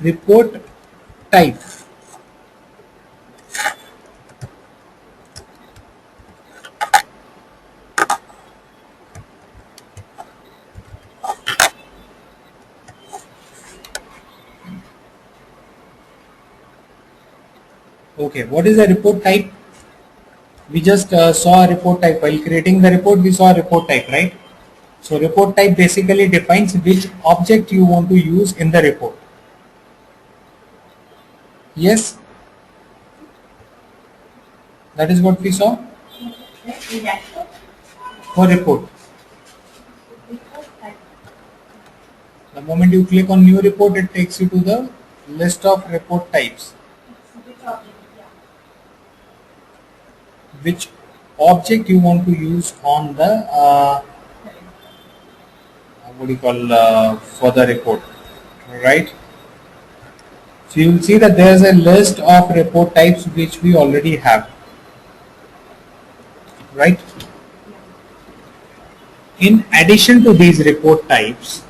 report type. Okay, what is a report type? We just saw a report type. While creating the report, we saw a report type, right? So report type basically defines which object you want to use in the report. Yes? That is what we saw for report. The moment you click on new report, it takes you to the list of report types. Which object you want to use on the what do you call for the report, right? So you will see that there is a list of report types which we already have, right? In addition to these report types,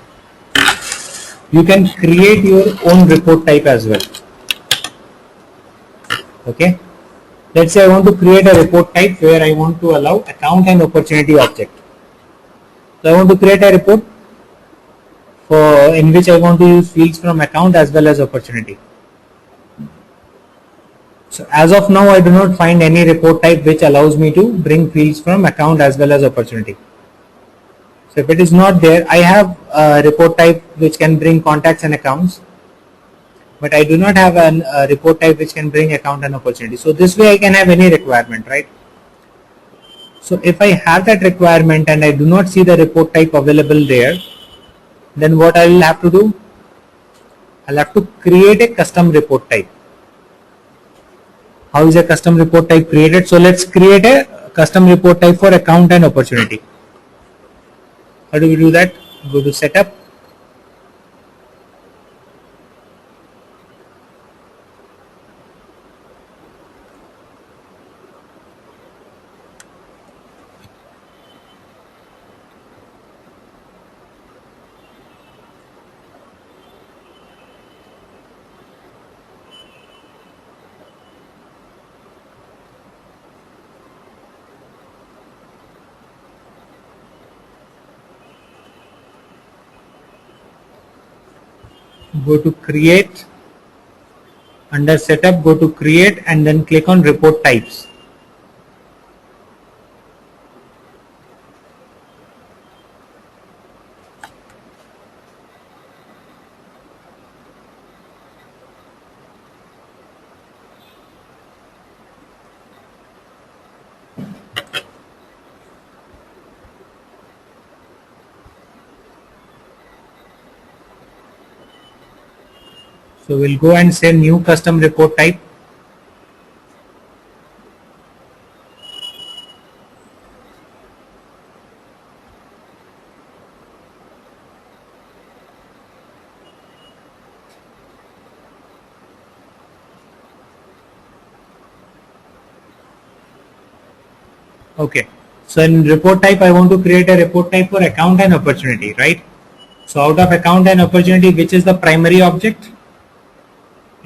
you can create your own report type as well. Okay, let's say I want to create a report type where I want to allow account and opportunity object. So I want to create a report in which I want to use fields from account as well as opportunity. So as of now, I do not find any report type which allows me to bring fields from account as well as opportunity. So if it is not there, I have a report type which can bring contacts and accounts, but I do not have a report type which can bring account and opportunity. So this way I can have any requirement, right? So if I have that requirement and I do not see the report type available there, then what I will have to do? I'll have to create a custom report type. How is a custom report type created? So let's create a custom report type for account and opportunity. How do we do that? Go to setup. Go to create, under setup go to create and then click on report types. So we'll go and say new custom report type. Okay, so in report type I want to create a report type for account and opportunity, right? So out of account and opportunity, which is the primary object?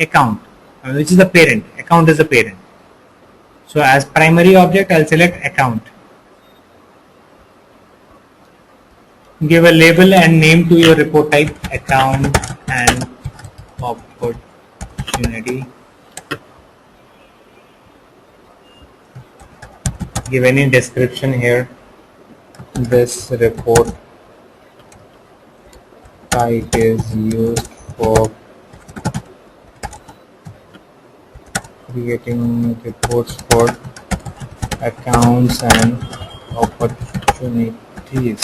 Account, which is the parent. Account is the parent. So as primary object, I'll select account. Give a label and name to your report type, account and opportunity. Give any description here. This report type is used for creating reports for accounts and opportunities.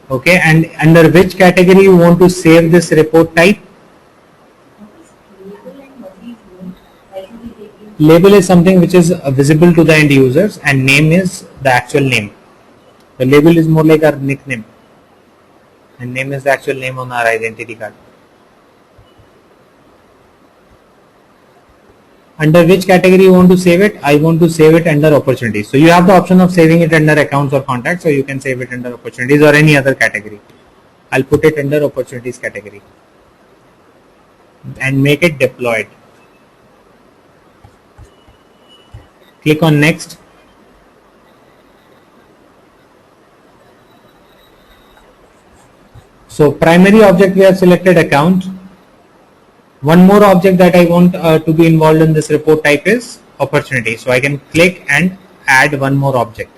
Okay, and under which category you want to save this report type? Label is something which is visible to the end users, and name is the actual name. The label is more like our nickname, and name is the actual name on our identity card. Under which category you want to save it? I want to save it under opportunities. So you have the option of saving it under accounts or contacts, or you can save it under opportunities or any other category. I'll put it under opportunities category and make it deployed. Click on next. So primary object we have selected account. One more object that I want to be involved in this report type is opportunity. So I can click and add one more object.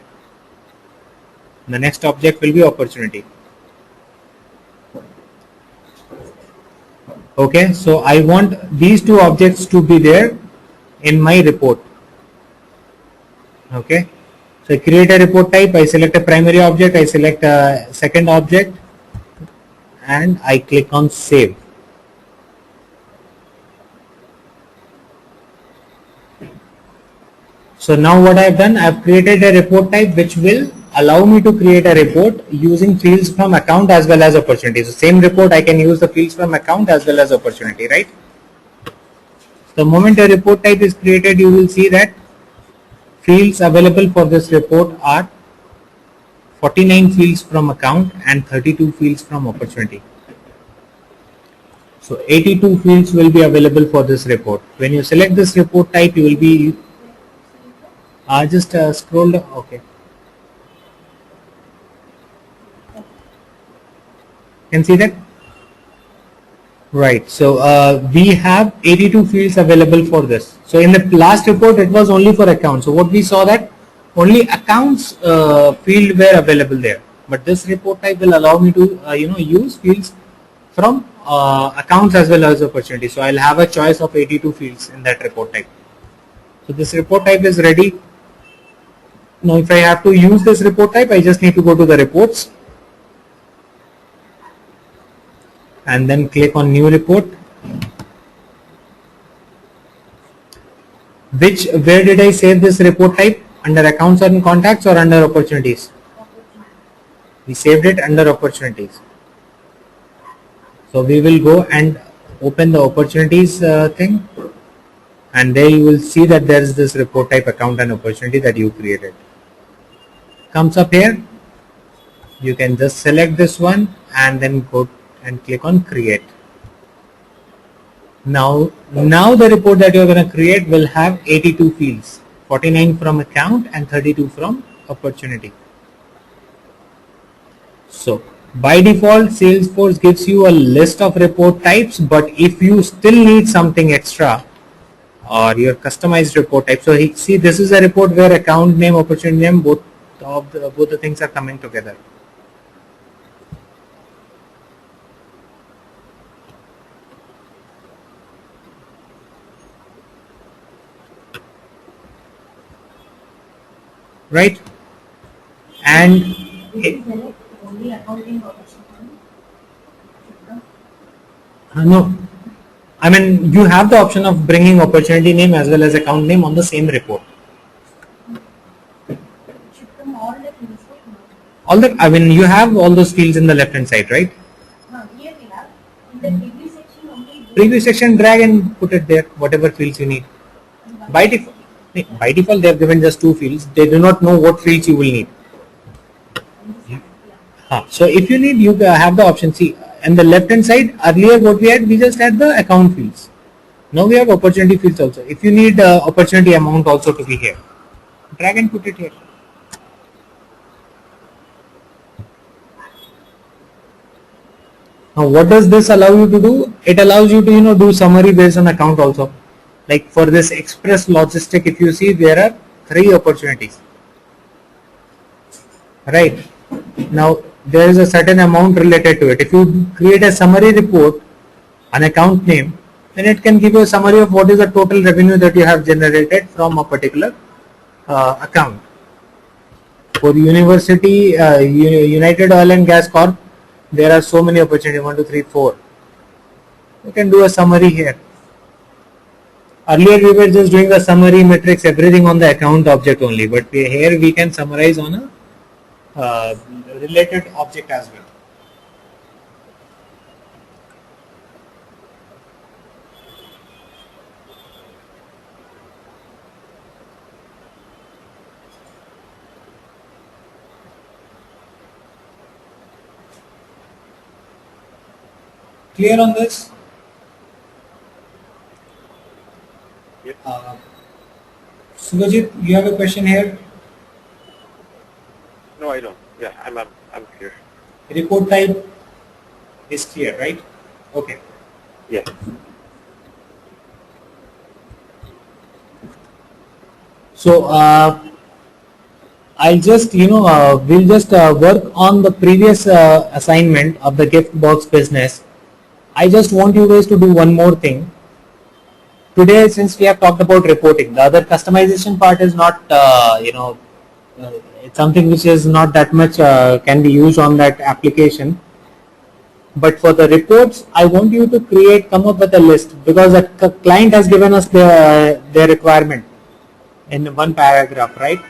The next object will be opportunity. Okay, so I want these two objects to be there in my report. Okay, so I create a report type, I select a primary object, I select a second object, and I click on save. So now what I have done, I have created a report type which will allow me to create a report using fields from account as well as opportunity. So same report I can use the fields from account as well as opportunity, right? The moment a report type is created, you will see that fields available for this report are 49 fields from account and 32 fields from opportunity. So 82 fields will be available for this report. When you select this report type, you will be just scroll down. Okay. Can see that? Right. So we have 82 fields available for this. So in the last report, it was only for accounts. So what we saw that only accounts field were available there. But this report type will allow me to use fields from accounts as well as opportunity. So I'll have a choice of 82 fields in that report type. So this report type is ready. Now if I have to use this report type, I just need to go to the reports and then click on new report. Where did I save this report type? Under accounts and contacts or under opportunities? We saved it under opportunities. So we will go and open the opportunities thing, and there you will see that there is this report type account and opportunity that you created. Comes up here. You can just select this one and then go and click on create. Now the report that you are going to create will have 82 fields, 49 from account and 32 from opportunity. So by default, Salesforce gives you a list of report types, but if you still need something extra or your customized report type, so see, this is a report where account name, opportunity name, both the things are coming together. Right? And no, I mean, you have the option of bringing opportunity name as well as account name on the same report. All that, I mean, you have all those fields in the left hand side, right? Here we have. In the preview section only. Preview section, drag and put it there, whatever fields you need. By default, they have given just two fields. They do not know what fields you will need. So if you need, you have the option. See, on the left hand side, earlier what we had, we just had the account fields. Now we have opportunity fields also. If you need opportunity amount also to be here, drag and put it here. Now what does this allow you to do? It allows you to do summary based on account also. Like for this express logistic, if you see, there are 3 opportunities. Right. Now there is a certain amount related to it. If you create a summary report, an account name, then it can give you a summary of what is the total revenue that you have generated from a particular account. For University United Oil and Gas Corp, there are so many opportunities, 1, 2, 3, 4. You can do a summary here. Earlier we were just doing the summary metrics, everything on the account object only, but here we can summarize on a related object as well. Clear on this? Yep. Suvajit, you have a question here? No, I don't. Yeah, I'm clear. Report type is clear, right? Okay. Yeah. So I'll just, we'll just work on the previous assignment of the gift box business. I just want you guys to do one more thing. Today, since we have talked about reporting, the other customization part is not, it's something which is not that much can be used on that application. But for the reports, I want you to come up with a list, because the client has given us their requirement in one paragraph, right?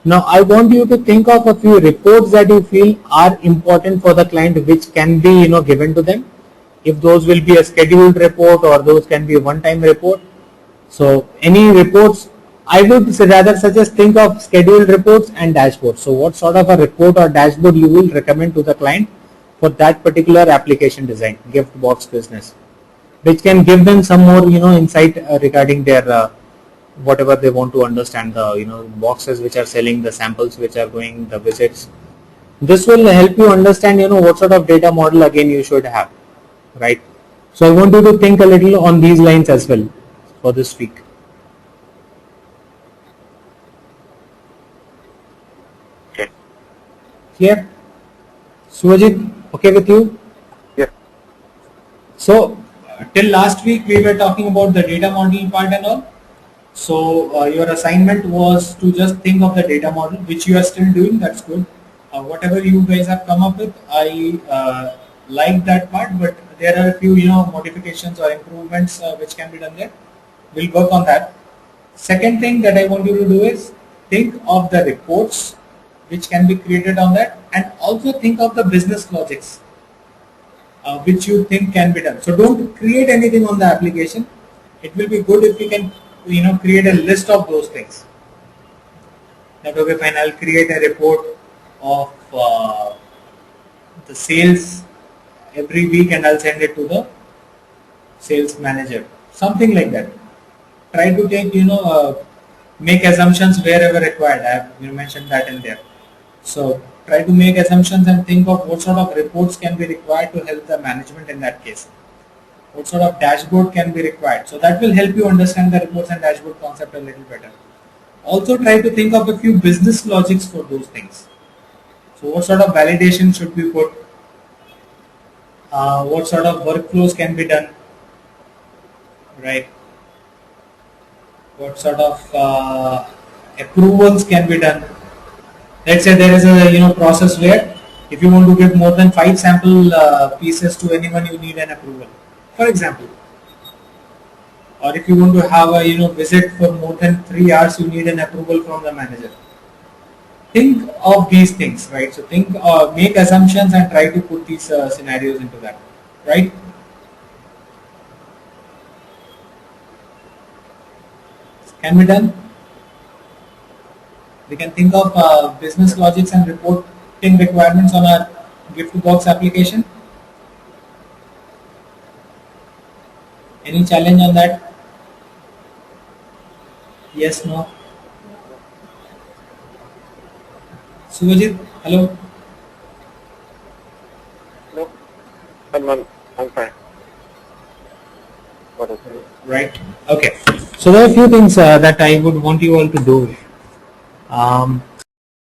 Now I want you to think of a few reports that you feel are important for the client, which can be given to them. If those will be a scheduled report or those can be a one-time report. So any reports, I would rather suggest think of scheduled reports and dashboards. So what sort of a report or dashboard you will recommend to the client for that particular application design, gift box business, which can give them some more insight regarding their whatever they want to understand, the boxes which are selling, the samples which are going, the visits. This will help you understand what sort of data model again you should have, right? So I want you to think a little on these lines as well for this week. Okay. Clear? Suvajit, okay with you? Yeah. So till last week we were talking about the data model part and all. So your assignment was to just think of the data model, which you are still doing. That's good. Whatever you guys have come up with, I like that part, but there are a few modifications or improvements which can be done there. We'll work on that. Second thing that I want you to do is think of the reports which can be created on that, and also think of the business logics which you think can be done. So don't create anything on the application. It will be good if we can create a list of those things. That okay, fine, I'll create a report of the sales every week and I'll send it to the sales manager, something like that. Try to take make assumptions wherever required. I have mentioned that in there. So try to make assumptions and think of what sort of reports can be required to help the management in that case. What sort of dashboard can be required. So that will help you understand the reports and dashboard concept a little better. Also try to think of a few business logics for those things. So what sort of validation should be put? What sort of workflows can be done? Right? What sort of approvals can be done? Let's say there is a process where if you want to give more than 5 sample pieces to anyone, you need an approval, for example. Or if you want to have a visit for more than 3 hours, you need an approval from the manager. Think of these things, right? So think, make assumptions and try to put these scenarios into that, right? Can be done. We can think of business logics and reporting requirements on our gift box application. Any challenge on that? Yes, no? Suvajit, hello? No, I'm fine. What is it? Right. Okay. So there are a few things that I would want you all to do.